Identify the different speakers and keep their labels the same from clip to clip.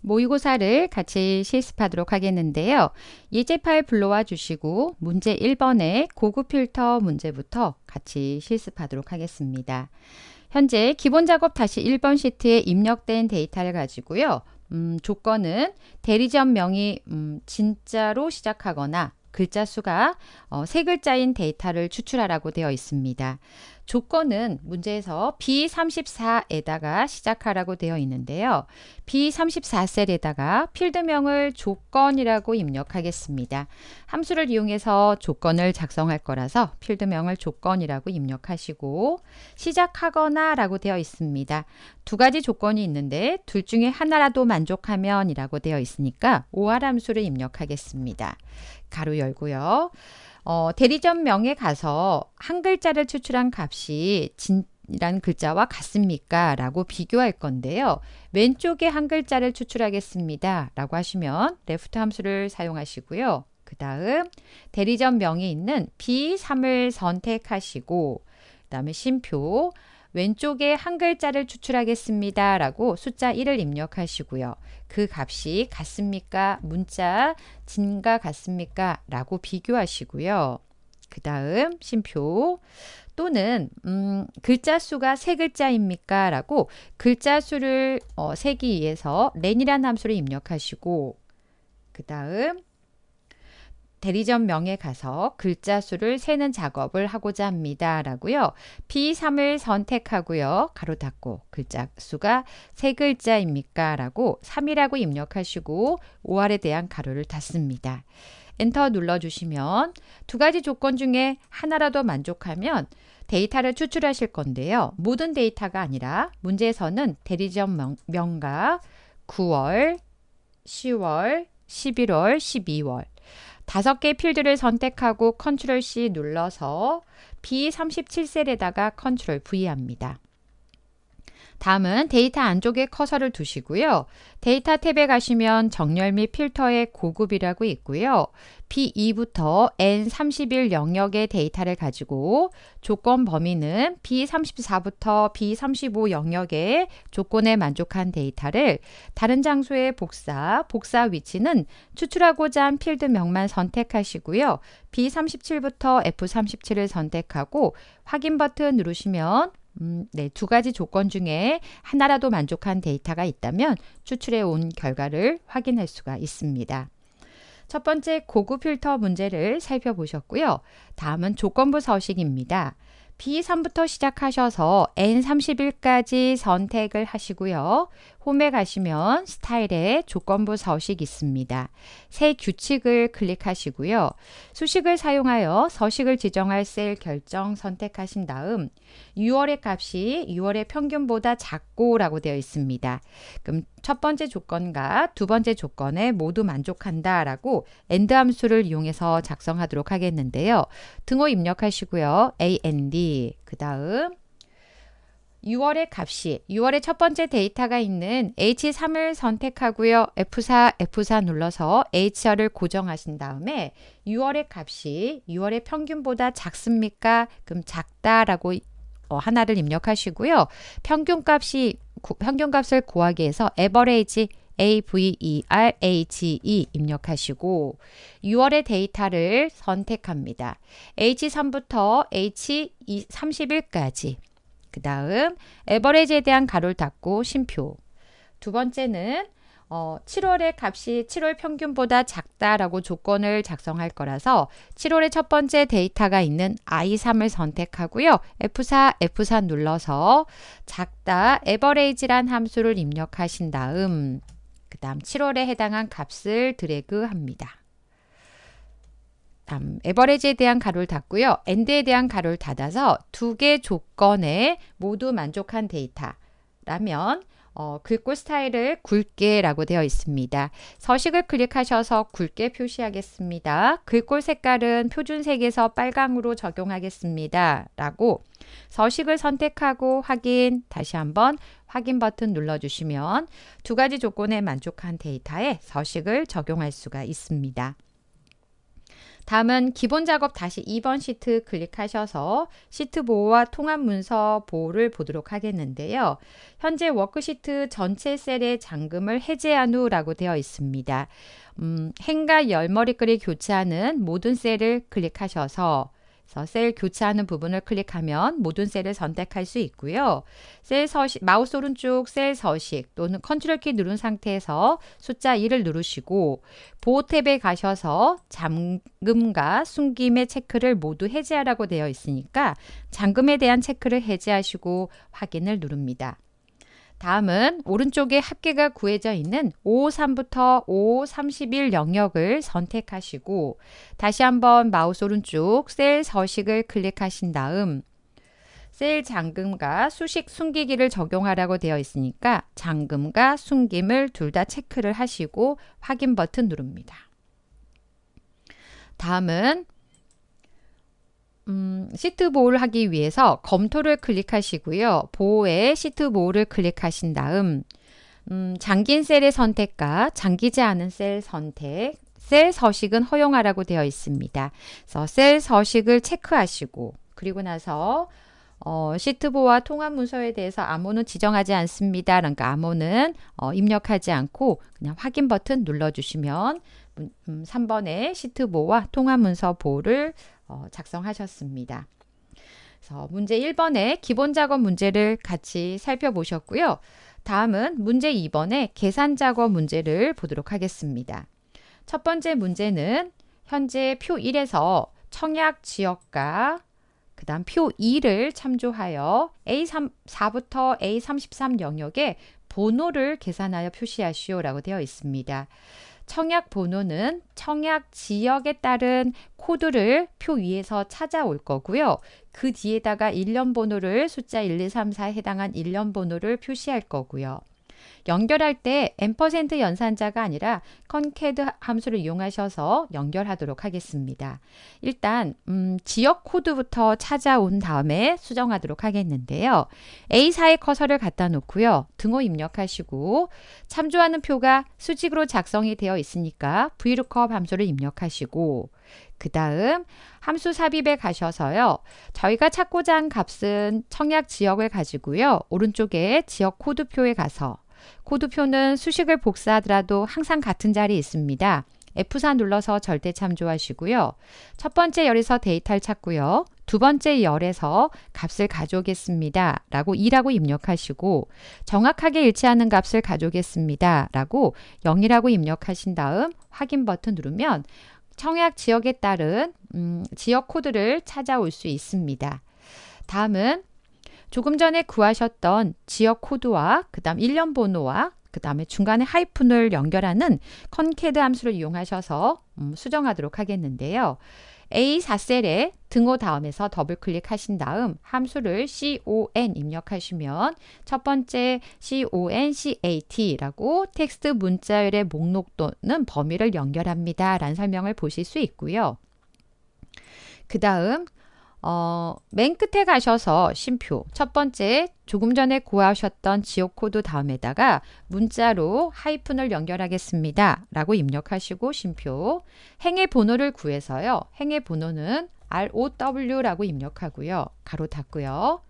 Speaker 1: 모의고사를 같이 실습하도록 하겠는데요. 예제 파일 불러와 주시고 문제 1번의 고급 필터 문제부터 같이 실습하도록 하겠습니다. 현재 기본 작업 다시 1번 시트에 입력된 데이터를 가지고요. 조건은 대리점 명이 진짜로 시작하거나 글자 수가 세 글자인 데이터를 추출하라고 되어 있습니다. 조건은 문제에서 B34에다가 시작하라고 되어 있는데요. B34셀에다가 필드명을 조건이라고 입력하겠습니다. 함수를 이용해서 조건을 작성할 거라서 필드명을 조건이라고 입력하시고 시작하거나 라고 되어 있습니다. 두 가지 조건이 있는데 둘 중에 하나라도 만족하면 이라고 되어 있으니까 OR 함수를 입력하겠습니다. 가로 열고요. 대리점 명에 가서 한 글자를 추출한 값이 진이란 글자와 같습니까? 라고 비교할 건데요. 왼쪽에 한 글자를 추출하겠습니다. 라고 하시면 left 함수를 사용하시고요. 그 다음 대리점 명에 있는 B3을 선택하시고 그 다음에 쉼표 왼쪽에 한 글자를 추출하겠습니다. 라고 숫자 1을 입력하시고요. 그 값이 같습니까? 문자 진과 같습니까? 라고 비교하시고요. 그 다음 쉼표 또는 글자 수가 세 글자입니까? 라고 글자 수를 세기 위해서 len이라는 함수를 입력하시고 그 다음 대리점 명에 가서 글자 수를 세는 작업을 하고자 합니다. 라고요. B3을 선택하고요. 가로 닫고 글자 수가 세 글자입니까? 라고 3이라고 입력하시고 OR에 대한 가로를 닫습니다. 엔터 눌러주시면 두 가지 조건 중에 하나라도 만족하면 데이터를 추출하실 건데요. 모든 데이터가 아니라 문제에서는 대리점 명과 9월, 10월, 11월, 12월 5개 필드를 선택하고 컨트롤 C 눌러서 B37셀에다가 컨트롤 V 합니다. 다음은 데이터 안쪽에 커서를 두시고요. 데이터 탭에 가시면 정렬 및 필터의 고급이라고 있고요. B2부터 N31 영역의 데이터를 가지고 조건 범위는 B34부터 B35 영역의 조건에 만족한 데이터를 다른 장소에 복사 위치는 추출하고자 한 필드명만 선택하시고요. B37부터 F37을 선택하고 확인 버튼 누르시면 네, 두 가지 조건 중에 하나라도 만족한 데이터가 있다면 추출해 온 결과를 확인할 수가 있습니다. 첫 번째 고급 필터 문제를 살펴보셨고요. 다음은 조건부 서식입니다. B3부터 시작하셔서 N31까지 선택을 하시고요. 홈에 가시면 스타일에 조건부 서식 있습니다. 새 규칙을 클릭하시고요. 수식을 사용하여 서식을 지정할 셀 결정 선택하신 다음 6월의 값이 6월의 평균보다 작고라고 되어 있습니다. 그럼 첫 번째 조건과 두 번째 조건에 모두 만족한다 라고 AND 함수를 이용해서 작성하도록 하겠는데요. 등호 입력하시고요. AND 그 다음 6월의 값이 6월의 첫 번째 데이터가 있는 H3을 선택하고요. F4 눌러서 HR을 고정하신 다음에 6월의 값이 6월의 평균보다 작습니까? 그럼 작다라고 하나를 입력하시고요. 평균값을 구하기 위해서 average AVERAGE 입력하시고 6월의 데이터를 선택합니다. H3부터 H31까지 그 다음 에버리지에 대한 가로를 닫고 쉼표 두 번째는 7월의 값이 7월 평균보다 작다라고 조건을 작성할 거라서 7월의 첫 번째 데이터가 있는 I3을 선택하고요. F4 눌러서 작다 에버리지란 함수를 입력하신 다음 그 다음 7월에 해당한 값을 드래그 합니다. 다음 에버리지에 대한 가로를 닫고요. AND에 대한 가로를 닫아서 두 개 조건에 모두 만족한 데이터라면 글꼴 스타일을 굵게라고 되어 있습니다. 서식을 클릭하셔서 굵게 표시하겠습니다. 글꼴 색깔은 표준색에서 빨강으로 적용하겠습니다. 라고 서식을 선택하고 확인, 다시 한번 확인 버튼 눌러주시면 두 가지 조건에 만족한 데이터에 서식을 적용할 수가 있습니다. 다음은 기본 작업 다시 2번 시트 클릭하셔서 시트 보호와 통합 문서 보호를 보도록 하겠는데요. 현재 워크시트 전체 셀의 잠금을 해제한 후라고 되어 있습니다. 행과 열머리글이 교체하는 모든 셀을 클릭하셔서 셀 교체하는 부분을 클릭하면 모든 셀을 선택할 수 있고요. 셀 서식, 마우스 오른쪽 셀 서식 또는 컨트롤 키 누른 상태에서 숫자 2를 누르시고 보호 탭에 가셔서 잠금과 숨김의 체크를 모두 해제하라고 되어 있으니까 잠금에 대한 체크를 해제하시고 확인을 누릅니다. 다음은 오른쪽에 합계가 구해져 있는 553부터 531 영역을 선택하시고 다시 한번 마우스 오른쪽 셀 서식을 클릭하신 다음 셀 잠금과 수식 숨기기를 적용하라고 되어 있으니까 잠금과 숨김을 둘 다 체크를 하시고 확인 버튼 누릅니다. 다음은 시트 보호를 하기 위해서 검토를 클릭하시고요. 보호에 시트 보호를 클릭하신 다음 잠긴 셀의 선택과 잠기지 않은 셀 선택, 셀 서식은 허용하라고 되어 있습니다. 그래서 셀 서식을 체크하시고 그리고 나서 시트 보호와 통합 문서에 대해서 암호는 지정하지 않습니다. 그러니까 암호는 입력하지 않고 그냥 확인 버튼 눌러주시면 3번의 시트 보호와 통합 문서 보호를 작성하셨습니다. 그래서 문제 1번의 기본 작업 문제를 같이 살펴보셨고요. 다음은 문제 2번의 계산 작업 문제를 보도록 하겠습니다. 첫 번째 문제는 현재 표 1에서 청약 지역과 그 다음 표 2를 참조하여 A4부터 A33 영역에 번호를 계산하여 표시하시오 라고 되어 있습니다. 청약 번호는 청약 지역에 따른 코드를 표 위에서 찾아올 거고요. 그 뒤에다가 일련 번호를 숫자 1, 2, 3, 4에 해당한 일련 번호를 표시할 거고요. 연결할 때 %, 연산자가 아니라 컨캐드 함수를 이용하셔서 연결하도록 하겠습니다. 일단 지역 코드부터 찾아온 다음에 수정하도록 하겠는데요. A4에 커서를 갖다 놓고요. 등호 입력하시고 참조하는 표가 수직으로 작성이 되어 있으니까 VLOOKUP 함수를 입력하시고 그 다음 함수 삽입에 가셔서요. 저희가 찾고자 한 값은 청약 지역을 가지고요. 오른쪽에 지역 코드표에 가서 코드표는 수식을 복사하더라도 항상 같은 자리에 있습니다. F4 눌러서 절대 참조하시고요. 첫 번째 열에서 데이터를 찾고요. 두 번째 열에서 값을 가져오겠습니다. 라고 2라고 입력하시고 정확하게 일치하는 값을 가져오겠습니다. 라고 0이라고 입력하신 다음 확인 버튼 누르면 청약 지역에 따른 지역 코드를 찾아올 수 있습니다. 다음은 조금 전에 구하셨던 지역 코드와 그 다음 일련 번호와 그 다음에 중간에 하이픈을 연결하는 컨캐드 함수를 이용하셔서 수정하도록 하겠는데요. A4셀에 등호 다음에서 더블 클릭하신 다음 함수를 CON 입력하시면 첫 번째 CONCAT라고 텍스트 문자열의 목록 또는 범위를 연결합니다. 라는 설명을 보실 수 있고요. 그 다음 맨 끝에 가셔서 쉼표 첫 번째 조금 전에 구하셨던 지역 코드 다음에다가 문자로 하이픈을 연결하겠습니다. 라고 입력하시고 쉼표 행의 번호를 구해서요. 행의 번호는 ROW라고 입력하고요. 가로 닫고요.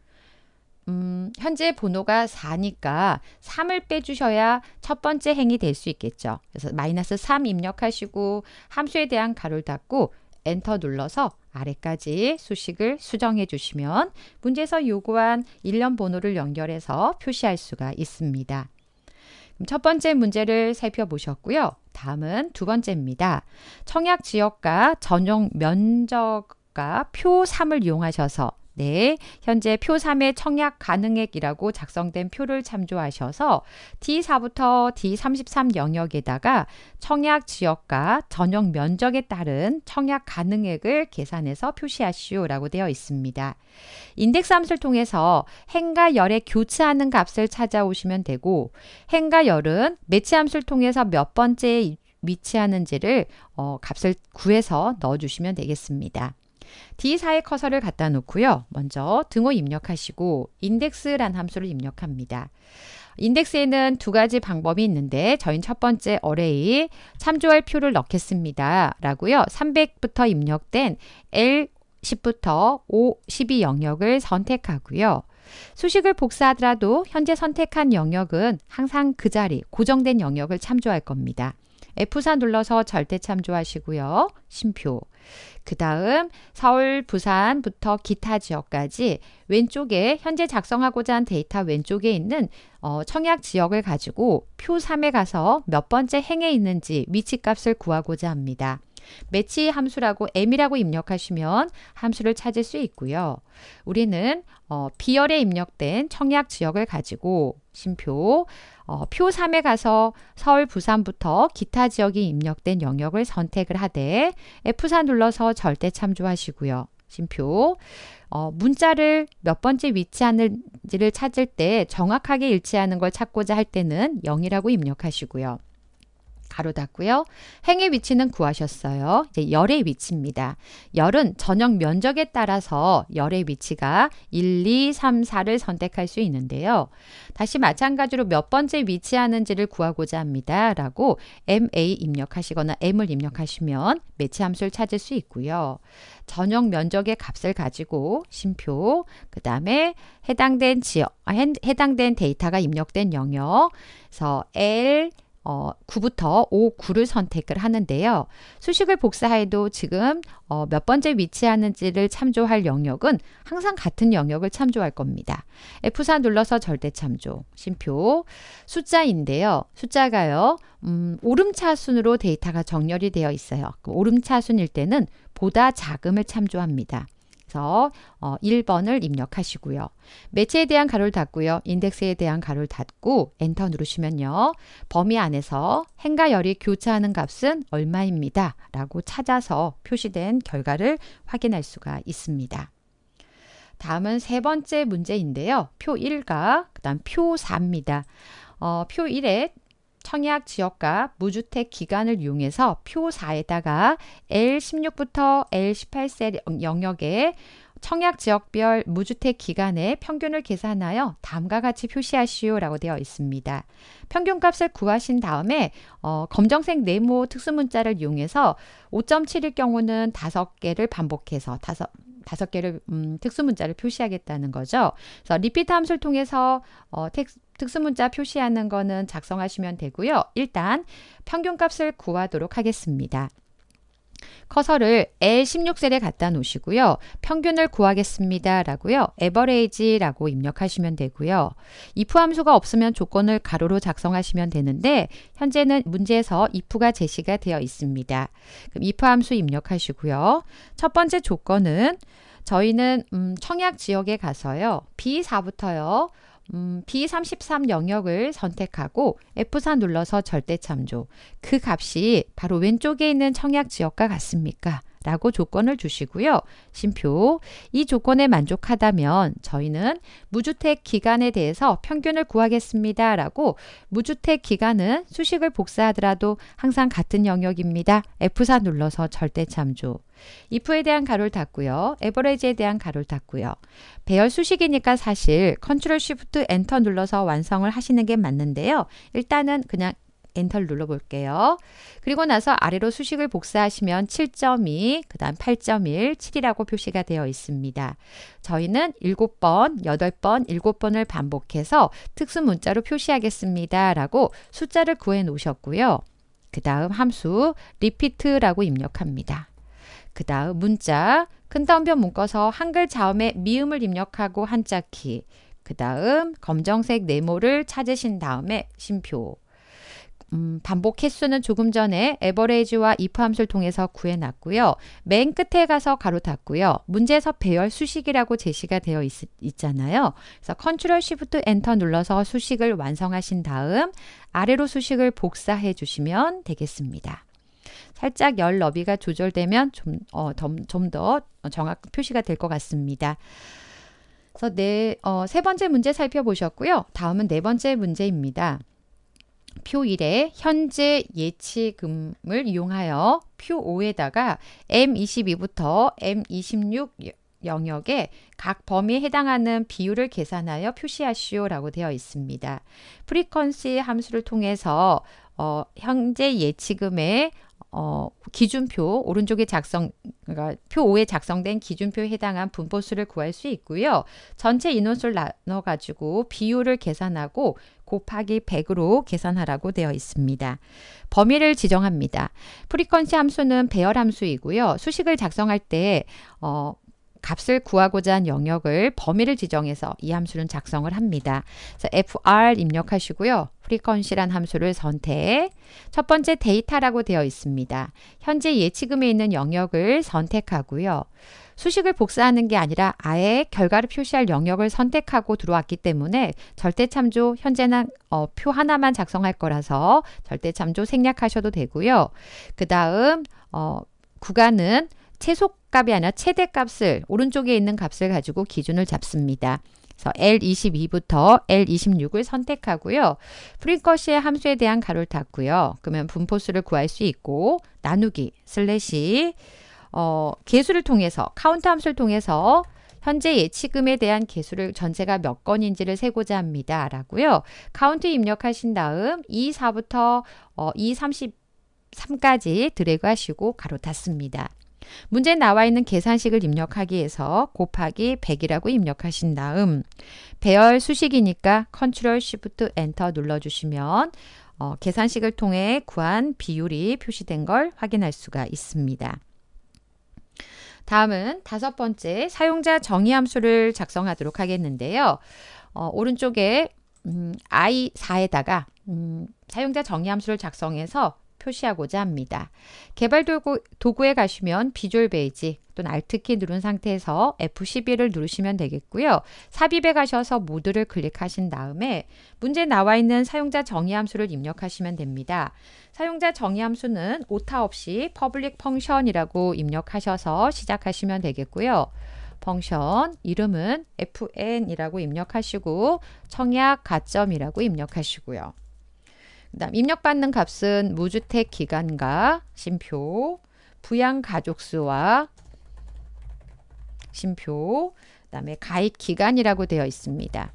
Speaker 1: 현재 번호가 4니까 3을 빼주셔야 첫 번째 행이 될 수 있겠죠. 그래서 -3 입력하시고 함수에 대한 가로를 닫고 엔터 눌러서 아래까지 수식을 수정해 주시면 문제에서 요구한 일련 번호를 연결해서 표시할 수가 있습니다. 그럼 첫 번째 문제를 살펴보셨고요. 다음은 두 번째입니다. 청약 지역과 전용 면적과 표 3을 이용하셔서 현재 표 3의 청약 가능액이라고 작성된 표를 참조하셔서 D4부터 D33 영역에다가 청약 지역과 전용 면적에 따른 청약 가능액을 계산해서 표시하시오 라고 되어 있습니다. 인덱스 함수를 통해서 행과 열에 교차하는 값을 찾아오시면 되고 행과 열은 매치 함수를 통해서 몇 번째에 위치하는지를 값을 구해서 넣어주시면 되겠습니다. D4에 커서를 갖다 놓고요. 먼저 등호 입력하시고 인덱스란 함수를 입력합니다. 인덱스에는 두 가지 방법이 있는데 저희는 첫 번째 어레이 참조할 표를 넣겠습니다. 라고요. 300부터 입력된 L10부터 O12 영역을 선택하고요. 수식을 복사하더라도 현재 선택한 영역은 항상 그 자리, 고정된 영역을 참조할 겁니다. F4 눌러서 절대 참조하시고요. 쉼표. 그 다음 서울, 부산부터 기타 지역까지 왼쪽에 현재 작성하고자 한 데이터 왼쪽에 있는 청약 지역을 가지고 표 3에 가서 몇 번째 행에 있는지 위치값을 구하고자 합니다. 매치 함수라고 m이라고 입력하시면 함수를 찾을 수 있고요. 우리는 B열에 입력된 청약 지역을 가지고 쉼표 표 3에 가서 서울, 부산부터 기타 지역이 입력된 영역을 선택을 하되 F4 눌러서 절대 참조하시고요. 쉼표 문자를 몇 번째 위치하는지를 찾을 때 정확하게 일치하는 걸 찾고자 할 때는 0이라고 입력하시고요. 가로 닫고요. 행의 위치는 구하셨어요. 이제 열의 위치입니다. 열은 전역 면적에 따라서 열의 위치가 1, 2, 3, 4를 선택할 수 있는데요. 다시 마찬가지로 몇 번째 위치하는지를 구하고자 합니다. 라고 MA 입력하시거나 M을 입력하시면 매치 함수를 찾을 수 있고요. 전역 면적의 값을 가지고 쉼표, 그 다음에 해당된 지역, 해당된 데이터가 입력된 영역에서 L 9부터 O, 9를 선택을 하는데요. 수식을 복사해도 지금 몇 번째 위치하는지를 참조할 영역은 항상 같은 영역을 참조할 겁니다. F4 눌러서 절대 참조, 쉼표, 숫자인데요. 숫자가요. 오름차순으로 데이터가 정렬이 되어 있어요. 오름차순일 때는 보다 작음을 참조합니다. 그래서 1번을 입력하시고요. 매체에 대한 가로를 닫고요. 인덱스에 대한 가로를 닫고 엔터 누르시면요. 범위 안에서 행과 열이 교차하는 값은 얼마입니다. 라고 찾아서 표시된 결과를 확인할 수가 있습니다. 다음은 세 번째 문제인데요. 표 1과 그 다음 표 4입니다. 표 1에 청약 지역과 무주택 기간을 이용해서 표 4에다가 L16부터 L18세 영역에 청약 지역별 무주택 기간의 평균을 계산하여 다음과 같이 표시하시오 라고 되어 있습니다. 평균값을 구하신 다음에 검정색 네모 특수문자를 이용해서 5.7일 경우는 5개를 반복해서 5개를 특수문자를 표시하겠다는 거죠. 그래서 리피트 함수를 통해서 특수문자 표시하는 거는 작성하시면 되고요. 일단 평균값을 구하도록 하겠습니다. 커서를 L16셀에 갖다 놓으시고요. 평균을 구하겠습니다. 라고요. average라고 입력하시면 되고요. if 함수가 없으면 조건을 가로로 작성하시면 되는데 현재는 문제에서 if가 제시가 되어 있습니다. 그럼 if 함수 입력하시고요. 첫 번째 조건은 저희는 청약 지역에 가서요. B4부터요. B33 영역을 선택하고 F4 눌러서 절대 참조. 그 값이 바로 왼쪽에 있는 청약 지역과 같습니까? 라고 조건을 주시고요. 쉼표. 이 조건에 만족하다면 저희는 무주택 기간에 대해서 평균을 구하겠습니다. 라고 무주택 기간은 수식을 복사하더라도 항상 같은 영역입니다. F4 눌러서 절대 참조. if에 대한 가로를 닫고요. average에 대한 가로를 닫고요. 배열 수식이니까 사실 Ctrl Shift Enter 눌러서 완성을 하시는 게 맞는데요. 일단은 그냥 엔터를 눌러볼게요. 그리고 나서 아래로 수식을 복사하시면 7.2, 그 다음 8.1, 7이라고 표시가 되어 있습니다. 저희는 7번, 8번, 7번을 반복해서 특수 문자로 표시하겠습니다. 라고 숫자를 구해 놓으셨고요. 그 다음 함수 repeat라고 입력합니다. 그 다음 문자, 큰 따옴표 묶어서 한글 자음에 미음을 입력하고 한자키, 그 다음 검정색 네모를 찾으신 다음에 쉼표. 반복 횟수는 조금 전에 average와 if 함수를 통해서 구해놨고요. 맨 끝에 가서 가로 닫고요. 문제에서 배열 수식이라고 제시가 되어 있잖아요. 그래서 Ctrl Shift Enter 눌러서 수식을 완성하신 다음 아래로 수식을 복사해 주시면 되겠습니다. 살짝 열 너비가 조절되면 좀 더 정확히 표시가 될 것 같습니다. 그래서 세 번째 문제 살펴보셨고요. 다음은 네 번째 문제입니다. 표 1에 현재 예치금을 이용하여 표 5에다가 M22부터 M26 영역에 각 범위에 해당하는 비율을 계산하여 표시하시오라고 되어 있습니다. 프리퀀시 함수를 통해서 현재 예치금의 기준표, 오른쪽에 그러니까 표 5에 작성된 기준표에 해당한 분포수를 구할 수 있고요. 전체 인원수를 나눠가지고 비율을 계산하고 곱하기 100으로 계산하라고 되어 있습니다. 범위를 지정합니다. 프리퀀시 함수는 배열 함수이고요. 수식을 작성할 때 값을 구하고자 한 영역을 범위를 지정해서 이 함수는 작성을 합니다. 그래서 fr 입력하시고요. 프리퀀시란 함수를 선택. 첫 번째 데이터라고 되어 있습니다. 현재 예치금에 있는 영역을 선택하고요. 수식을 복사하는 게 아니라 아예 결과를 표시할 영역을 선택하고 들어왔기 때문에 절대참조 현재는 표 하나만 작성할 거라서 절대참조 생략하셔도 되고요. 그 다음 구간은 최소값이 아니라 최대값을 오른쪽에 있는 값을 가지고 기준을 잡습니다. 그래서 L22부터 L26을 선택하고요. 프리퀀시의 함수에 대한 가로를 닫고요. 그러면 분포수를 구할 수 있고 나누기 슬래시 개수를 통해서 카운트 함수를 통해서 현재 예치금에 대한 개수를 전체가 몇 건인지를 세고자 합니다. 라고요. 카운트 입력하신 다음 24부터 233까지 드래그 하시고 가로 닫습니다. 문제에 나와 있는 계산식을 입력하기 위해서 곱하기 100이라고 입력하신 다음 배열 수식이니까 컨트롤 쉬프트 엔터 눌러주시면 계산식을 통해 구한 비율이 표시된 걸 확인할 수가 있습니다. 다음은 다섯 번째 사용자 정의 함수를 작성하도록 하겠는데요. 오른쪽에 I4에다가 사용자 정의 함수를 작성해서 표시하고자 합니다. 개발 도구에 가시면 비주얼 베이직 또는 Alt키 누른 상태에서 F11을 누르시면 되겠고요. 삽입에 가셔서 모드를 클릭하신 다음에 문제에 나와 있는 사용자 정의 함수를 입력하시면 됩니다. 사용자 정의 함수는 오타 없이 public function이라고 입력하셔서 시작하시면 되겠고요. 펑션 이름은 fn이라고 입력하시고 청약 가점이라고 입력하시고요. 그다음 입력받는 값은 무주택 기간과 심표, 부양 가족수와 심표, 그다음에 가입 기간이라고 되어 있습니다.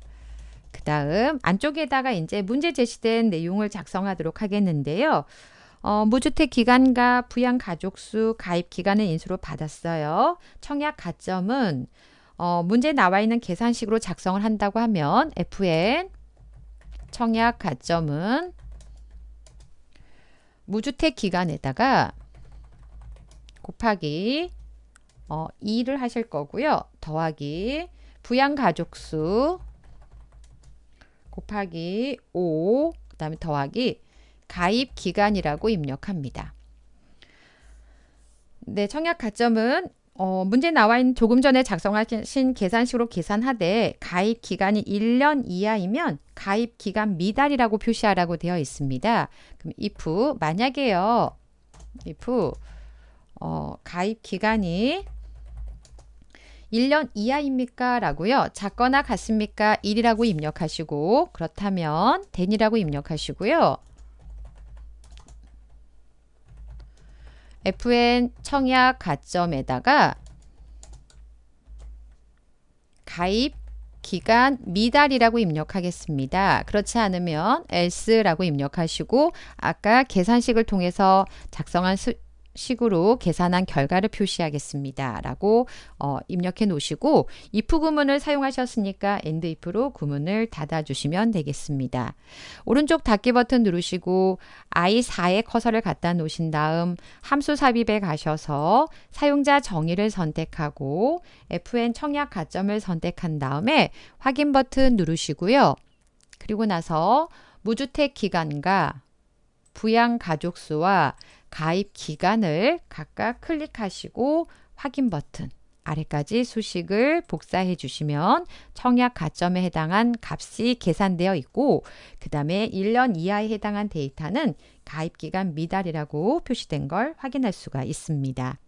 Speaker 1: 그다음 안쪽에다가 이제 문제 제시된 내용을 작성하도록 하겠는데요. 무주택 기간과 부양 가족수, 가입 기간은 인수로 받았어요. 청약 가점은 문제에 나와 있는 계산식으로 작성을 한다고 하면 fn 청약 가점은 무주택 기간에다가 곱하기 2를 하실 거고요. 더하기 부양 가족수 곱하기 5 그다음에 더하기 가입 기간이라고 입력합니다. 네, 청약 가점은 문제 나와 있는 조금 전에 작성하신 계산식으로 계산하되 가입 기간이 1년 이하이면 가입 기간 미달이라고 표시하라고 되어 있습니다. 그럼 if 만약에요. if 가입 기간이 1년 이하입니까? 라고요. 작거나 같습니까? 1이라고 입력하시고 그렇다면 then이라고 입력하시고요. fn 청약 가점에다가 가입 기간 미달이라고 입력하겠습니다. 그렇지 않으면 else라고 입력하시고 아까 계산식을 통해서 작성한 식으로 계산한 결과를 표시하겠습니다. 라고 입력해 놓으시고 if 구문을 사용하셨으니까 end if로 구문을 닫아주시면 되겠습니다. 오른쪽 닫기 버튼 누르시고 I4에 커서를 갖다 놓으신 다음 함수 삽입에 가셔서 사용자 정의를 선택하고 fn 청약 가점을 선택한 다음에 확인 버튼 누르시고요. 그리고 나서 무주택 기간과 부양 가족수와 가입 기간을 각각 클릭하시고 확인 버튼 아래까지 수식을 복사해 주시면 청약 가점에 해당한 값이 계산되어 있고 그 다음에 1년 이하에 해당한 데이터는 가입 기간 미달이라고 표시된 걸 확인할 수가 있습니다.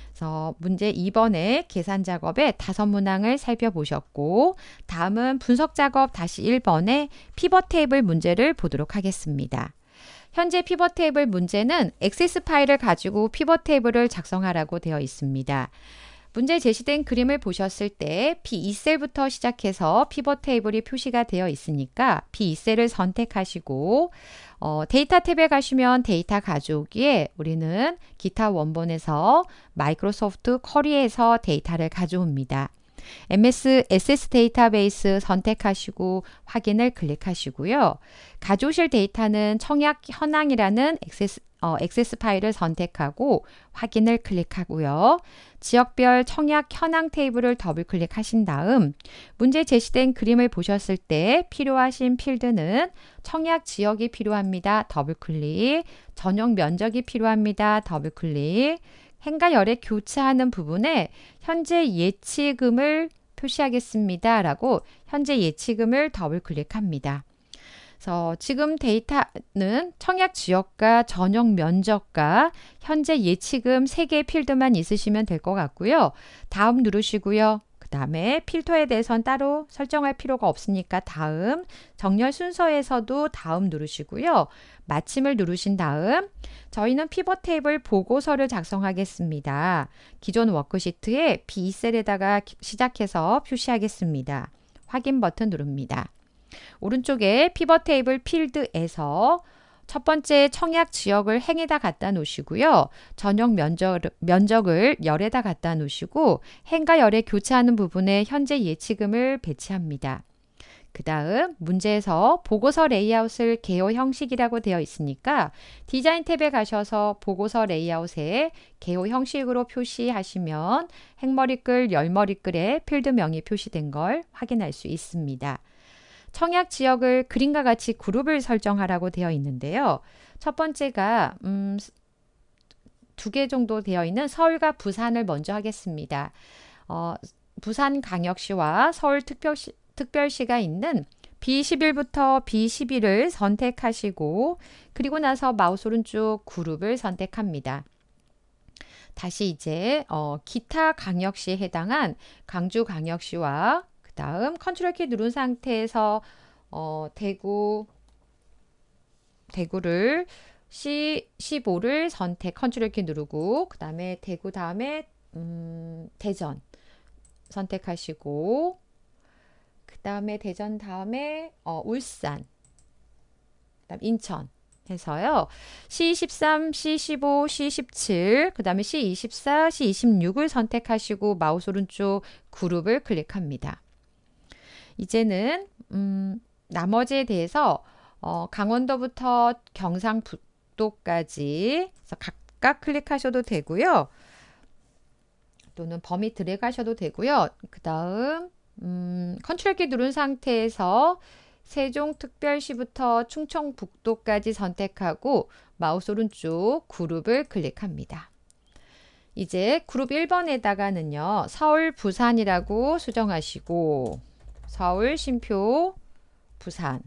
Speaker 1: 그래서 문제 2번의 계산 작업의 5문항을 살펴보셨고 다음은 분석 작업 다시 1번의 피벗 테이블 문제를 보도록 하겠습니다. 현재 피벗 테이블 문제는 액세스 파일을 가지고 피벗 테이블을 작성하라고 되어 있습니다. 문제 제시된 그림을 보셨을 때 B2셀부터 시작해서 피벗 테이블이 표시가 되어 있으니까 B2셀을 선택하시고 데이터 탭에 가시면 데이터 가져오기에 우리는 기타 원본에서 마이크로소프트 쿼리에서 데이터를 가져옵니다. MS SS 데이터베이스 선택하시고 확인을 클릭하시고요. 가져오실 데이터는 청약 현황이라는 액세스 파일을 선택하고 확인을 클릭하고요. 지역별 청약 현황 테이블을 더블 클릭하신 다음 문제 제시된 그림을 보셨을 때 필요하신 필드는 청약 지역이 필요합니다. 더블 클릭. 전용 면적이 필요합니다. 더블 클릭. 행과 열에 교차하는 부분에 현재 예치금을 표시하겠습니다. 라고 현재 예치금을 더블 클릭합니다. 그래서 지금 데이터는 청약 지역과 전용 면적과 현재 예치금 3개의 필드만 있으시면 될 것 같고요. 다음 누르시고요. 그 다음에 필터에 대해서는 따로 설정할 필요가 없으니까 다음, 정렬 순서에서도 다음 누르시고요. 마침을 누르신 다음 저희는 피벗 테이블 보고서를 작성하겠습니다. 기존 워크시트에 B2셀에다가 시작해서 표시하겠습니다. 확인 버튼 누릅니다. 오른쪽에 피벗 테이블 필드에서 첫 번째 청약 지역을 행에다 갖다 놓으시고요. 전용 면적을 열에다 갖다 놓으시고 행과 열에 교차하는 부분에 현재 예치금을 배치합니다. 그 다음 문제에서 보고서 레이아웃을 개요 형식이라고 되어 있으니까 디자인 탭에 가셔서 보고서 레이아웃에 개요 형식으로 표시하시면 행머리글, 열머리글에 필드명이 표시된 걸 확인할 수 있습니다. 청약 지역을 그림과 같이 그룹을 설정하라고 되어 있는데요. 첫 번째가 2개 정도 되어 있는 서울과 부산을 먼저 하겠습니다. 부산광역시와 서울특별시가 있는 B11부터 B12를 선택하시고 그리고 나서 마우스 오른쪽 그룹을 선택합니다. 다시 이제 기타 광역시에 해당한 광주광역시와 다음 컨트롤 키 누른 상태에서 대구를 C15를 선택 컨트롤 키 누르고 그 다음에 대구 다음에 대전 선택하시고 그 다음에 대전 다음에 울산 그다음 인천 해서요. C13, C15, C17, 그 다음에 C24, C26을 선택하시고 마우스 오른쪽 그룹을 클릭합니다. 이제는 나머지에 대해서 강원도부터 경상북도까지 각각 클릭하셔도 되고요. 또는 범위 드래그하셔도 되고요. 그 다음 컨트롤 키 누른 상태에서 세종특별시부터 충청북도까지 선택하고 마우스 오른쪽 그룹을 클릭합니다. 이제 그룹 1번에다가는요. 서울, 부산이라고 수정하시고 서울, 신표, 부산.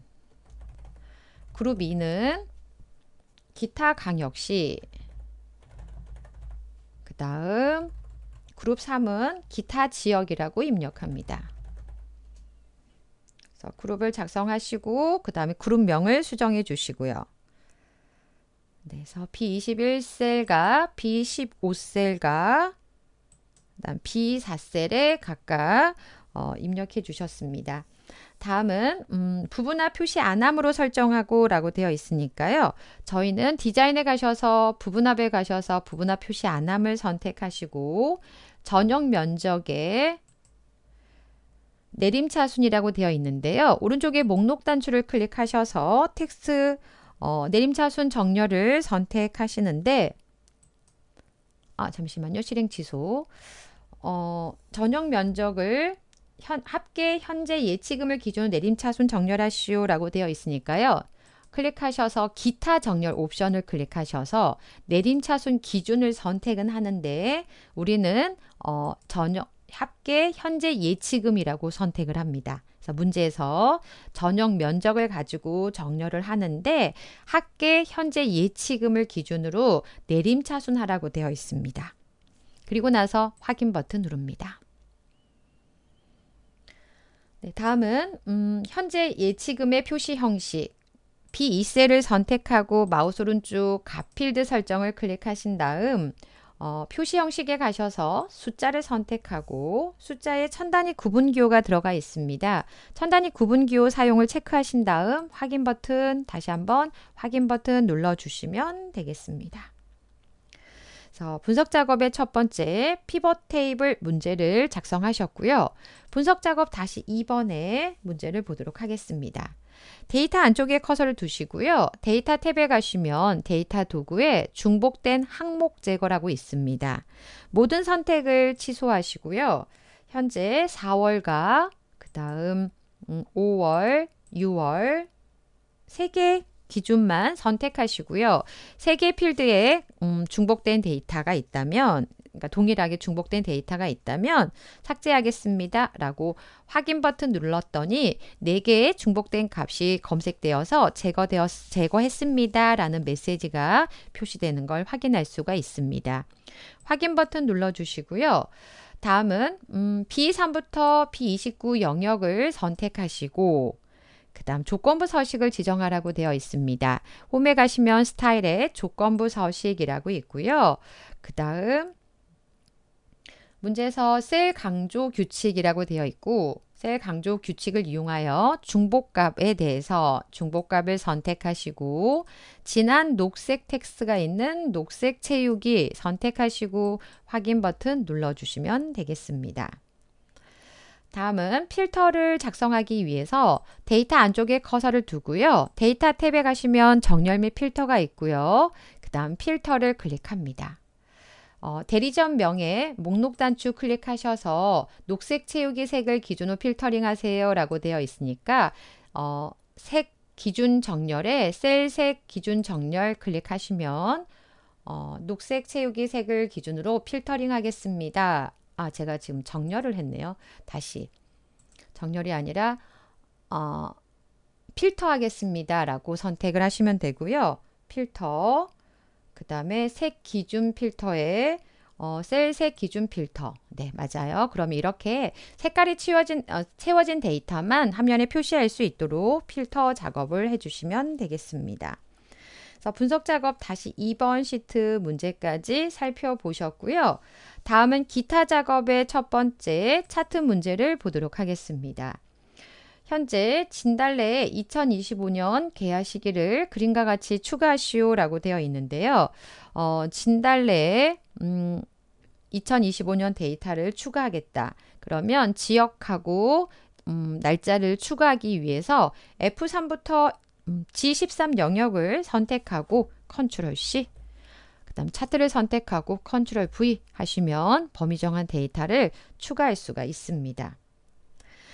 Speaker 1: 그룹 2는 기타 광역시. 그 다음 그룹 3은 기타 지역이라고 입력합니다. 그래서 그룹을 작성하시고 그 다음에 그룹명을 수정해 주시고요. 그래서 B21셀과 B15셀과 그다음 B4셀에 각각 입력해 주셨습니다. 다음은 부분화 표시 안함으로 설정하고 라고 되어 있으니까요. 저희는 디자인에 가셔서 부분합에 가셔서 부분화 표시 안함을 선택하시고 전용 면적에 내림차순이라고 되어 있는데요. 오른쪽에 목록 단추를 클릭하셔서 텍스트 내림차순 정렬을 선택하시는데 잠시만요. 실행 취소. 전용 면적을 합계 현재 예치금을 기준으로 내림차순 정렬하시오 라고 되어 있으니까요. 클릭하셔서 기타 정렬 옵션을 클릭하셔서 내림차순 기준을 선택은 하는데 우리는 합계 현재 예치금이라고 선택을 합니다. 그래서 문제에서 전용 면적을 가지고 정렬을 하는데 합계 현재 예치금을 기준으로 내림차순하라고 되어 있습니다. 그리고 나서 확인 버튼 누릅니다. 네, 다음은 현재 예치금의 표시 형식 B2셀을 선택하고 마우스 오른쪽 값 필드 설정을 클릭하신 다음 표시 형식에 가셔서 숫자를 선택하고 숫자에 천 단위 구분 기호가 들어가 있습니다. 천 단위 구분 기호 사용을 체크하신 다음 확인 버튼, 다시 한번 확인 버튼 눌러주시면 되겠습니다. 그래서 분석 작업의 첫 번째 피벗 테이블 문제를 작성하셨고요. 분석 작업 다시 2번의 문제를 보도록 하겠습니다. 데이터 안쪽에 커서를 두시고요. 데이터 탭에 가시면 데이터 도구에 중복된 항목 제거라고 있습니다. 모든 선택을 취소하시고요. 현재 4월과 그 다음 5월, 6월 3개 기준만 선택하시고요. 3개 필드에 중복된 데이터가 있다면, 그러니까 동일하게 중복된 데이터가 있다면 삭제하겠습니다 라고 확인 버튼 눌렀더니 4개의 중복된 값이 검색되어서 제거했습니다 라는 메시지가 표시되는 걸 확인할 수가 있습니다. 확인 버튼 눌러주시고요. 다음은 B3부터 B29 영역을 선택하시고 그 다음 조건부 서식을 지정하라고 되어 있습니다. 홈에 가시면 스타일에 조건부 서식이라고 있고요. 그 다음 문제에서 셀 강조 규칙이라고 되어 있고 셀 강조 규칙을 이용하여 중복값에 대해서 중복값을 선택하시고 진한 녹색 텍스트가 있는 녹색 채우기 선택하시고 확인 버튼 눌러주시면 되겠습니다. 다음은 필터를 작성하기 위해서 데이터 안쪽에 커서를 두고요. 데이터 탭에 가시면 정렬 및 필터가 있고요. 그 다음 필터를 클릭합니다. 대리점 명에 목록 단추 클릭하셔서 녹색 채우기 색을 기준으로 필터링 하세요 라고 되어 있으니까 색 기준 정렬에 셀 색 기준 정렬 클릭하시면 녹색 채우기 색을 기준으로 필터링 하겠습니다. 제가 지금 정렬을 했네요. 다시 정렬이 아니라 필터 하겠습니다 라고 선택을 하시면 되고요. 필터 그 다음에 색 기준 필터에 셀 색 기준 필터. 네, 맞아요. 그럼 이렇게 색깔이 채워진 데이터만 화면에 표시할 수 있도록 필터 작업을 해주시면 되겠습니다. 그래서 분석 작업 다시 2번 시트 문제까지 살펴보셨고요. 다음은 기타 작업의 첫 번째 차트 문제를 보도록 하겠습니다. 현재 진달래에 2025년 개화 시기를 그림과 같이 추가하시오 라고 되어 있는데요. 진달래에 2025년 데이터를 추가하겠다. 그러면 지역하고 날짜를 추가하기 위해서 F3부터 G13 영역을 선택하고 컨트롤 C 그 다음 차트를 선택하고 컨트롤 V 하시면 범위 정한 데이터를 추가할 수가 있습니다.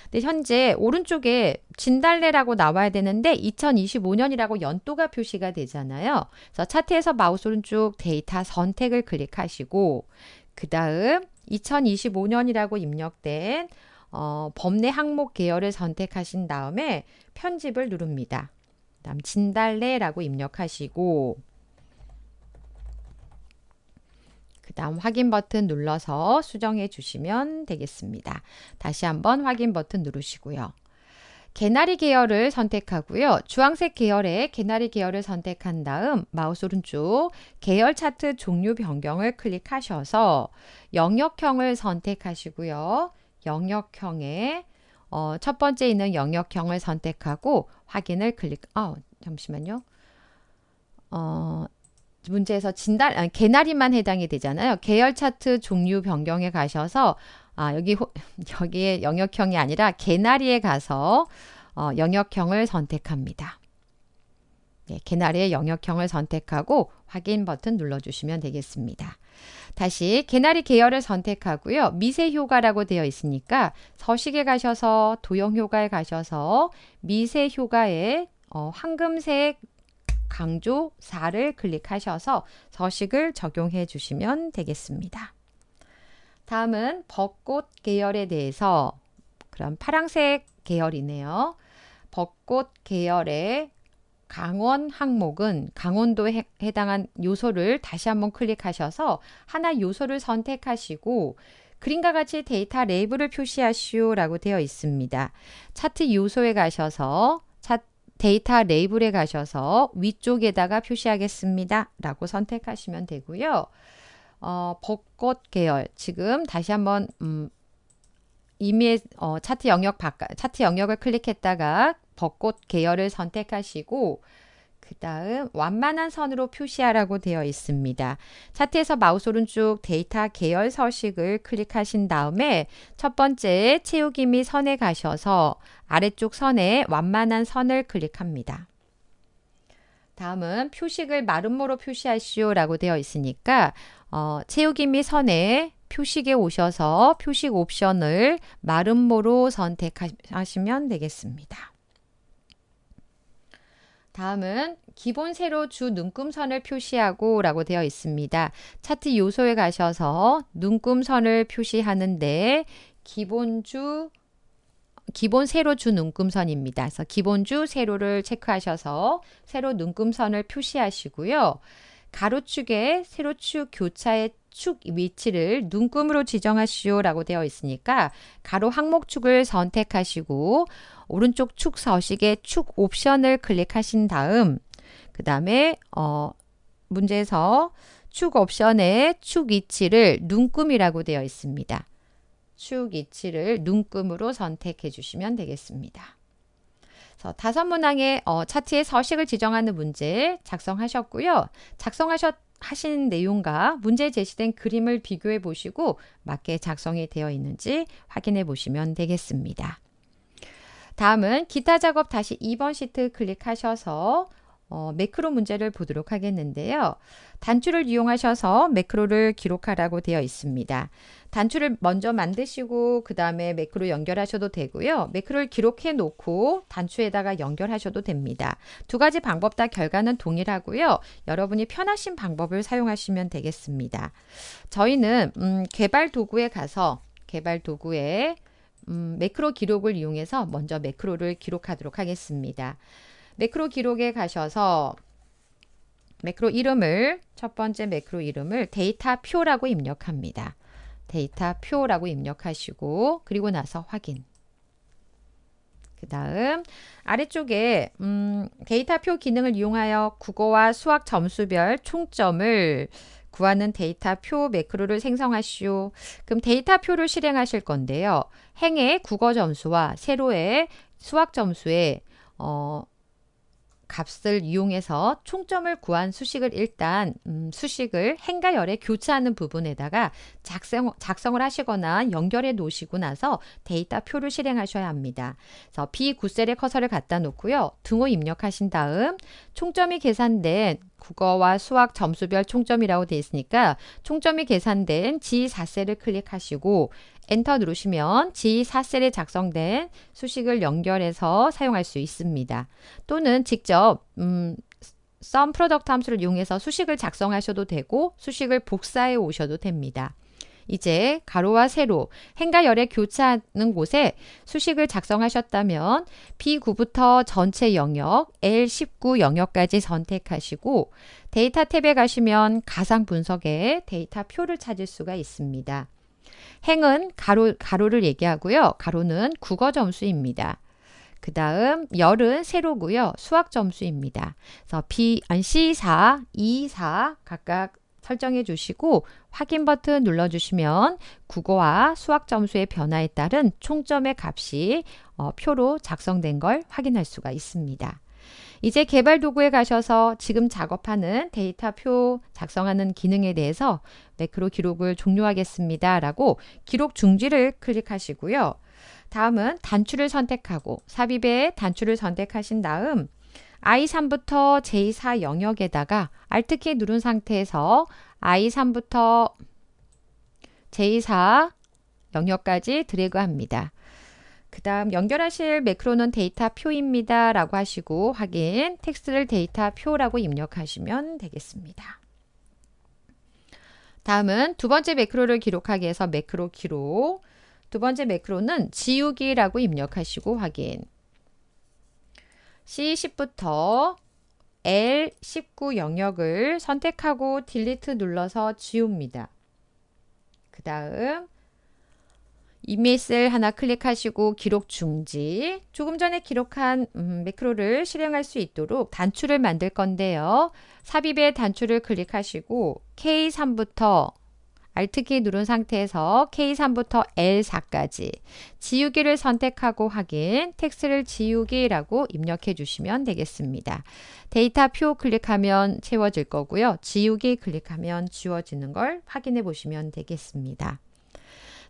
Speaker 1: 근데 현재 오른쪽에 진달래라고 나와야 되는데 2025년이라고 연도가 표시가 되잖아요. 그래서 차트에서 마우스 오른쪽 데이터 선택을 클릭하시고 그 다음 2025년이라고 입력된 범례 항목 계열을 선택하신 다음에 편집을 누릅니다. 그 다음 진달래라고 입력하시고 그 다음 확인 버튼 눌러서 수정해 주시면 되겠습니다. 다시 한번 확인 버튼 누르시고요. 개나리 계열을 선택하고요. 주황색 계열에 개나리 계열을 선택한 다음 마우스 오른쪽 계열 차트 종류 변경을 클릭하셔서 영역형을 선택하시고요. 영역형에 첫 번째 있는 영역형을 선택하고 확인을 잠시만요. 문제에서 개나리만 해당이 되잖아요. 계열 차트 종류 변경에 가셔서 여기에 영역형이 아니라 개나리에 가서 영역형을 선택합니다. 네, 개나리의 영역형을 선택하고 확인 버튼 눌러주시면 되겠습니다. 다시 개나리 계열을 선택하고요. 미세 효과라고 되어 있으니까 서식에 가셔서 도형 효과에 가셔서 미세 효과에 황금색 강조 4를 클릭하셔서 서식을 적용해 주시면 되겠습니다. 다음은 벚꽃 계열에 대해서 그럼 파란색 계열이네요. 벚꽃 계열의 강원 항목은 강원도에 해당한 요소를 다시 한번 클릭하셔서 하나 요소를 선택하시고 그림과 같이 데이터 레이블을 표시하시오 라고 되어 있습니다. 차트 요소에 가셔서 데이터 레이블에 가셔서 위쪽에다가 표시하겠습니다 라고 선택하시면 되고요. 벚꽃 계열. 지금 다시 한번 이미의 차트 영역을 클릭했다가 벚꽃 계열을 선택하시고 그 다음 완만한 선으로 표시하라고 되어 있습니다. 차트에서 마우스 오른쪽 데이터 계열 서식을 클릭하신 다음에 첫 번째 채우기 및 선에 가셔서 아래쪽 선에 완만한 선을 클릭합니다. 다음은 표식을 마름모로 표시하시오 라고 되어 있으니까 채우기 및 선에 표식에 오셔서 표식 옵션을 마름모로 선택하시면 되겠습니다. 다음은 기본 세로 주 눈금선을 표시하고 라고 되어 있습니다. 차트 요소에 가셔서 눈금선을 표시하는데 기본 세로 주 눈금선입니다. 그래서 기본 주 세로를 체크하셔서 세로 눈금선을 표시하시고요. 가로축에 세로축 교차의 축 위치를 눈금으로 지정하시오 라고 되어 있으니까 가로 항목축을 선택하시고 오른쪽 축 서식의 축 옵션을 클릭하신 다음 그 다음에 문제에서 축 옵션의 축 위치를 눈금이라고 되어 있습니다. 축 위치를 눈금으로 선택해 주시면 되겠습니다. 그래서 5문항의 차트의 서식을 지정하는 문제 작성하셨고요. 하신 내용과 문제에 제시된 그림을 비교해 보시고 맞게 작성이 되어 있는지 확인해 보시면 되겠습니다. 다음은 기타 작업 다시 2번 시트 클릭하셔서 매크로 문제를 보도록 하겠는데요. 단추를 이용하셔서 매크로를 기록하라고 되어 있습니다. 단추를 먼저 만드시고 그 다음에 매크로 연결하셔도 되고요. 매크로를 기록해 놓고 단추에다가 연결하셔도 됩니다. 두 가지 방법 다 결과는 동일하고요. 여러분이 편하신 방법을 사용하시면 되겠습니다. 저희는 개발 도구에 가서 매크로 기록을 이용해서 먼저 매크로를 기록하도록 하겠습니다. 매크로 기록에 가셔서 첫 번째 매크로 이름을 데이터 표라고 입력합니다. 데이터 표라고 입력하시고 그리고 나서 확인. 그 다음 아래쪽에 데이터 표 기능을 이용하여 국어와 수학 점수별 총점을 구하는 데이터 표 매크로를 생성하시오. 그럼 데이터 표를 실행하실 건데요. 행의 국어 점수와 세로의 수학 점수의 값을 이용해서 총점을 구한 수식을 일단 수식을 행과 열에 교차하는 부분에다가 작성을 하시거나 연결해 놓으시고 나서 데이터 표를 실행하셔야 합니다. 그래서 B9셀에 커서를 갖다 놓고요. 등호 입력하신 다음 총점이 계산된 국어와 수학 점수별 총점이라고 되어 있으니까 총점이 계산된 G4셀을 클릭하시고 엔터 누르시면 G4셀에 작성된 수식을 연결해서 사용할 수 있습니다. 또는 직접 sum product 함수를 이용해서 수식을 작성하셔도 되고 수식을 복사해 오셔도 됩니다. 이제 가로와 세로, 행과 열에 교차하는 곳에 수식을 작성하셨다면 B9부터 전체 영역, L19 영역까지 선택하시고 데이터 탭에 가시면 가상 분석에 데이터 표를 찾을 수가 있습니다. 행은 가로를 얘기하고요. 가로는 국어 점수입니다. 그 다음 열은 세로고요. 수학 점수입니다. 그래서 C4, E4 각각 설정해 주시고 확인 버튼 눌러주시면 국어와 수학 점수의 변화에 따른 총점의 값이 표로 작성된 걸 확인할 수가 있습니다. 이제 개발 도구에 가셔서 지금 작업하는 데이터 표 작성하는 기능에 대해서 매크로 기록을 종료하겠습니다 라고 기록 중지를 클릭하시고요. 다음은 단추를 선택하고 삽입에 단추를 선택하신 다음 I3부터 J4 영역에다가 Alt키 누른 상태에서 I3부터 J4 영역까지 드래그합니다. 그 다음 연결하실 매크로는 데이터 표입니다 라고 하시고 확인, 텍스트를 데이터 표라고 입력하시면 되겠습니다. 다음은 두 번째 매크로를 기록하기 위해서 매크로 기록, 두 번째 매크로는 지우기라고 입력하시고 확인. C10부터 L19 영역을 선택하고 딜리트 눌러서 지웁니다. 그 다음 이메일 셀 하나 클릭하시고 기록 중지. 조금 전에 기록한 매크로를 실행할 수 있도록 단추를 만들 건데요. 삽입의 단추를 클릭하시고 K3부터 Alt키 누른 상태에서 K3부터 L4까지 지우기를 선택하고 확인, 텍스트를 지우기라고 입력해 주시면 되겠습니다. 데이터 표 클릭하면 채워질 거고요. 지우기 클릭하면 지워지는 걸 확인해 보시면 되겠습니다.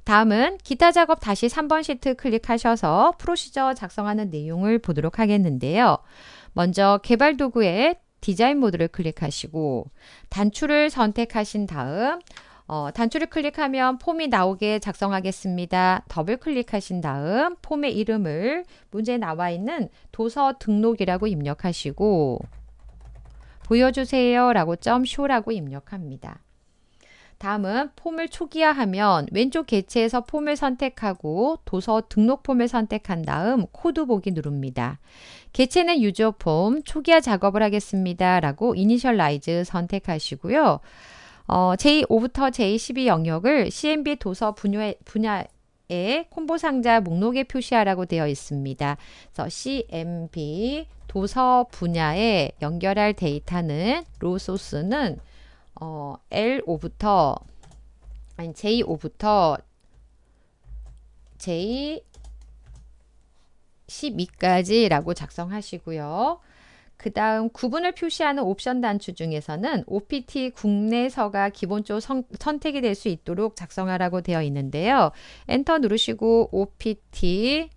Speaker 1: 다음은 기타 작업 다시 3번 시트 클릭하셔서 프로시저 작성하는 내용을 보도록 하겠는데요. 먼저 개발 도구에 디자인 모드를 클릭하시고 단추를 선택하신 다음 단추를 클릭하면 폼이 나오게 작성하겠습니다. 더블 클릭하신 다음 폼의 이름을 문제에 나와 있는 도서 등록이라고 입력하시고 보여주세요 라고 .show라고 입력합니다. 다음은 폼을 초기화하면 왼쪽 개체에서 폼을 선택하고 도서 등록 폼을 선택한 다음 코드 보기 누릅니다. 개체는 유저 폼, 초기화 작업을 하겠습니다 라고 이니셜라이즈 선택하시고요. j5부터 j12 영역을 CMB 도서 분야의 콤보 상자 목록에 표시하라고 되어 있습니다. 그래서 CMB 도서 분야에 연결할 데이터는 로 소스는 L5부터 아니 J5부터 J12까지 라고 작성하시고요. 그 다음 구분을 표시하는 옵션 단추 중에서는 OPT 국내서가 기본적으로 선택이 될 수 있도록 작성하라고 되어 있는데요. 엔터 누르시고 OPT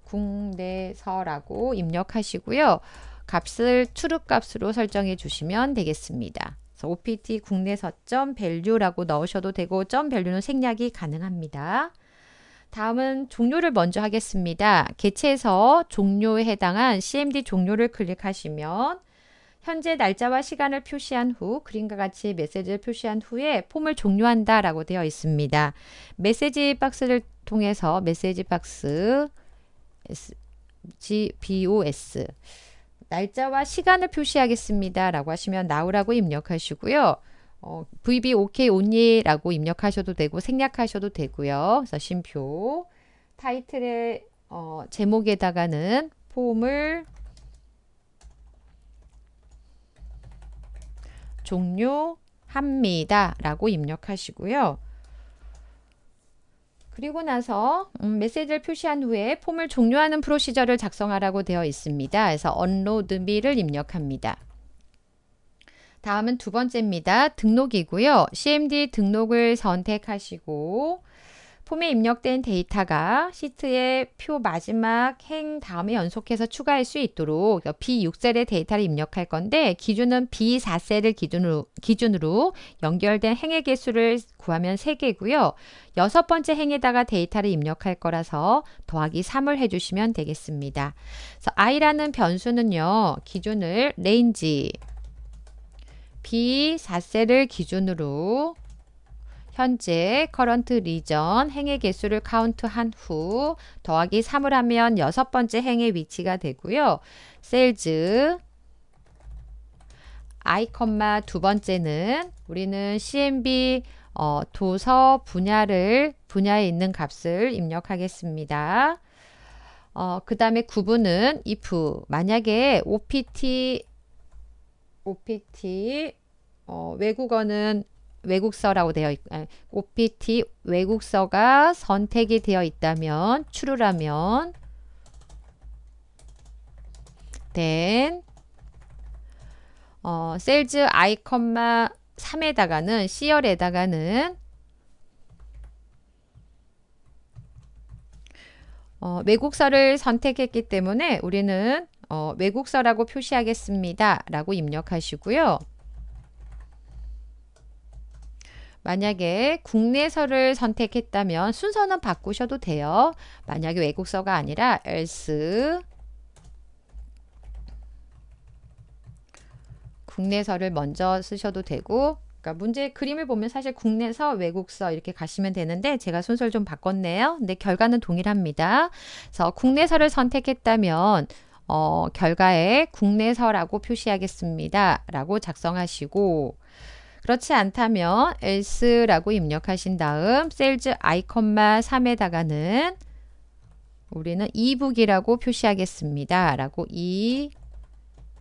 Speaker 1: 국내서라고 입력하시고요. 값을 true 값으로 설정해 주시면 되겠습니다. 그래서 OPT 국내서 .value라고 넣으셔도 되고 .value는 생략이 가능합니다. 다음은 종료를 먼저 하겠습니다. 개체에서 종료에 해당한 CMD 종료를 클릭하시면 현재 날짜와 시간을 표시한 후 그림과 같이 메시지를 표시한 후에 폼을 종료한다 라고 되어 있습니다. 메시지 박스를 통해서 메시지 박스 BOS 날짜와 시간을 표시하겠습니다 라고 하시면 now라고 입력하시고요. VB OK only 라고 입력하셔도 되고 생략하셔도 되고요. 그래서 쉼표 타이틀의 제목에다가는 폼을 종료합니다 라고 입력하시고요. 그리고 나서 메시지를 표시한 후에 폼을 종료하는 프로시저를 작성하라고 되어 있습니다. 그래서 unload me를 입력합니다. 다음은 두 번째입니다. 등록이고요. CMD 등록을 선택하시고 폼에 입력된 데이터가 시트의 표 마지막 행 다음에 연속해서 추가할 수 있도록 B6셀의 데이터를 입력할 건데 기준은 B4셀을 기준으로 연결된 행의 개수를 구하면 3개고요. 여섯 번째 행에다가 데이터를 입력할 거라서 더하기 3을 해주시면 되겠습니다. 그래서 i라는 변수는요. 기준을 range B4셀을 기준으로 현재 current region 행의 개수를 카운트한 후 더하기 3을 하면 여섯 번째 행의 위치가 되고요. sales i, 두 번째는 우리는 CMB 도서 분야에 있는 값을 입력하겠습니다. 그 다음에 구분은 if 만약에 OPT 외국어는 외국서라고 되어 OPT 외국서가 선택이 되어 있다면 true라면 then sales i, 3에다가는 C열에다가는 외국서를 선택했기 때문에 우리는 외국서라고 표시하겠습니다 라고 입력하시고요. 만약에 국내서를 선택했다면 순서는 바꾸셔도 돼요. 만약에 외국서가 아니라 else 국내서를 먼저 쓰셔도 되고 그러니까 문제 그림을 보면 사실 국내서 외국서 이렇게 가시면 되는데 제가 순서를 좀 바꿨네요. 근데 결과는 동일합니다. 그래서 국내서를 선택했다면 결과에 국내서라고 표시하겠습니다 라고 작성하시고 그렇지 않다면 else라고 입력하신 다음 sales i, 3에다가는 우리는 ebook이라고 표시하겠습니다 라고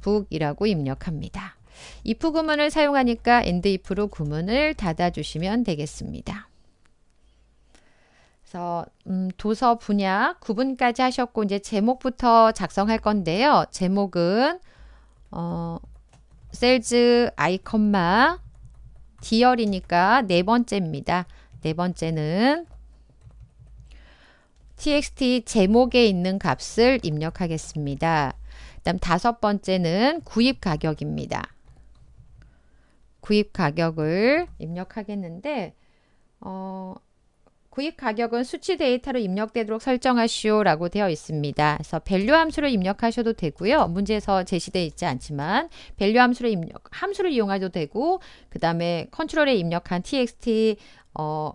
Speaker 1: ebook이라고 입력합니다. if 구문을 사용하니까 and if로 구문을 닫아주시면 되겠습니다. 그래서 도서 분야 구분까지 하셨고 이제 제목부터 작성할 건데요. 제목은 셀즈 I, 디얼이니까 네 번째입니다. 네 번째는 txt 제목에 있는 값을 입력하겠습니다. 그다음 다섯 번째는 구입 가격입니다. 구입 가격을 입력하겠는데 구입 가격은 수치 데이터로 입력되도록 설정하시오 라고 되어 있습니다. 그래서 value 함수를 입력하셔도 되고요. 문제에서 제시되어 있지 않지만 value 함수를 이용해도 되고 그 다음에 컨트롤에 입력한 txt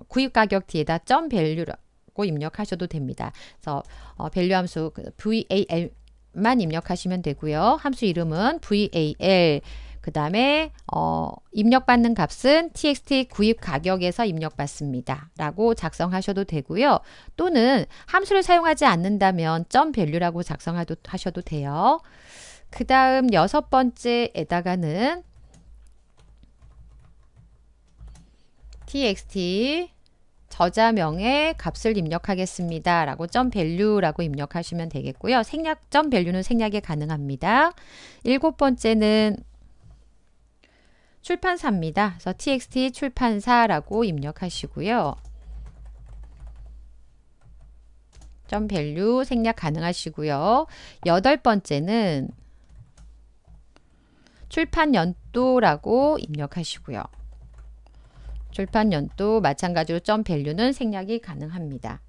Speaker 1: 구입 가격 뒤에다 .value라고 입력하셔도 됩니다. 그래서 value 함수 val만 입력하시면 되고요. 함수 이름은 val 그 다음에 입력받는 값은 txt 구입 가격에서 입력받습니다. 라고 작성하셔도 되고요. 또는 함수를 사용하지 않는다면 .value라고 작성하셔도 돼요. 그 다음 여섯 번째에다가는 txt 저자명의 값을 입력하겠습니다. 라고 .value라고 입력하시면 되겠고요. .value는 생략이 가능합니다. 일곱 번째는 출판사입니다. 그래서 txt 출판사라고 입력하시고요. .value 생략 가능하시고요. 여덟 번째는 출판 연도라고 입력하시고요. 출판 연도 마찬가지로 .value는 생략이 가능합니다.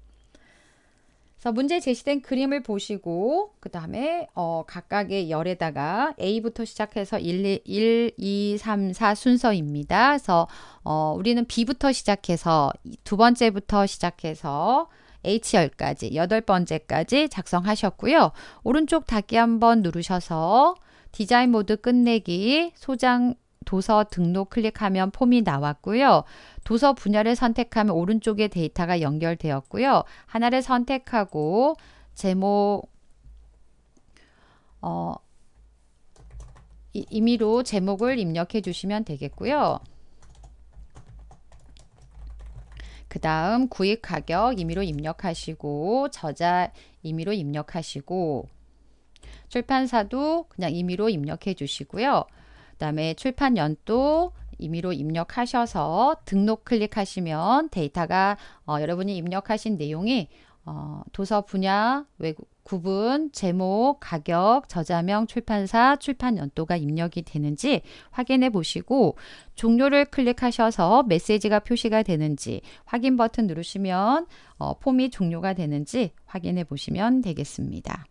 Speaker 1: 그래서 문제 제시된 그림을 보시고 그 다음에 각각의 열에다가 A부터 시작해서 1, 2, 3, 4 순서입니다. 그래서 우리는 B부터 시작해서 두 번째부터 시작해서 H열까지 8번째까지 작성하셨고요. 오른쪽 닫기 한번 누르셔서 디자인 모드 끝내기 소장 도서 등록 클릭하면 폼이 나왔고요. 도서 분야를 선택하면 오른쪽에 데이터가 연결되었고요. 하나를 선택하고 제목 임의로 제목을 입력해 주시면 되겠고요. 그 다음 구입 가격 임의로 입력하시고 저자 임의로 입력하시고 출판사도 그냥 임의로 입력해 주시고요. 그 다음에 출판 연도 임의로 입력하셔서 등록 클릭하시면 데이터가 여러분이 입력하신 내용이 도서 분야, 구분, 제목, 가격, 저자명, 출판사, 출판 연도가 입력이 되는지 확인해 보시고 종료를 클릭하셔서 메시지가 표시가 되는지 확인 버튼 누르시면 폼이 종료가 되는지 확인해 보시면 되겠습니다.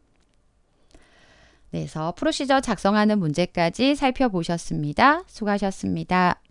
Speaker 1: 그래서 프로시저 작성하는 문제까지 살펴보셨습니다. 수고하셨습니다.